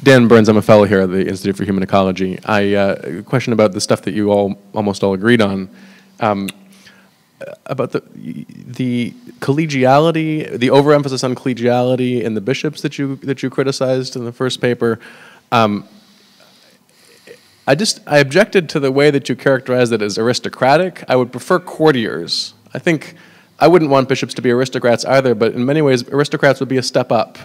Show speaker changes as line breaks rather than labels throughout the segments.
Dan Burns, I'm a fellow here at the Institute for Human Ecology. A question about the stuff that you almost all agreed on, about the collegiality, the overemphasis on collegiality in the bishops that you criticized in the first paper. I objected to the way that you characterized it as aristocratic. I would prefer courtiers. I think I wouldn't want bishops to be aristocrats either, but in many ways, aristocrats would be a step up.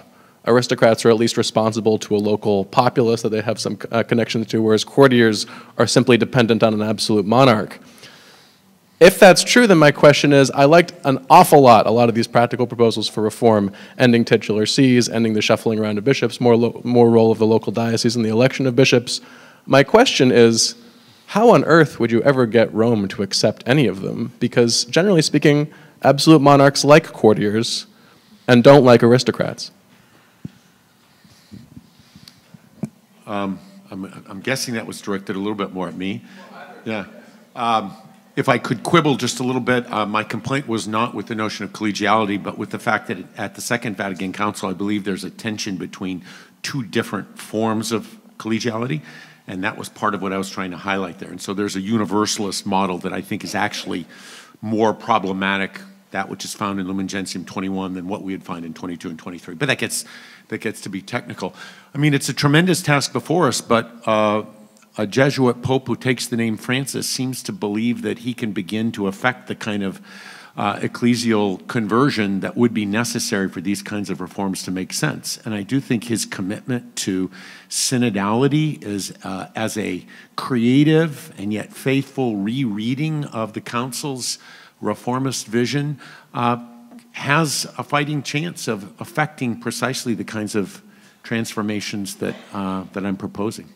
Aristocrats are at least responsible to a local populace that they have some connection to, whereas courtiers are simply dependent on an absolute monarch. If that's true, then my question is, I liked an awful lot a lot of these practical proposals for reform, ending titular sees, ending the shuffling around of bishops, more role of the local diocese in the election of bishops. My question is, how on earth would you ever get Rome to accept any of them? Because generally speaking, absolute monarchs like courtiers and don't like aristocrats.
I'm guessing that was directed a little bit more at me. Yeah. If I could quibble just a little bit, my complaint was not with the notion of collegiality, but with the fact that at the Second Vatican Council, I believe there's a tension between two different forms of collegiality, and that was part of what I was trying to highlight there. And so there's a universalist model that I think is actually more problematic, that which is found in Lumen Gentium 21, than what we would find in 22 and 23. But that gets to be technical. I mean, it's a tremendous task before us, but a Jesuit pope who takes the name Francis seems to believe that he can begin to affect the kind of ecclesial conversion that would be necessary for these kinds of reforms to make sense. And I do think his commitment to synodality is as a creative and yet faithful rereading of the Council's reformist vision has a fighting chance of affecting precisely the kinds of transformations that I'm proposing.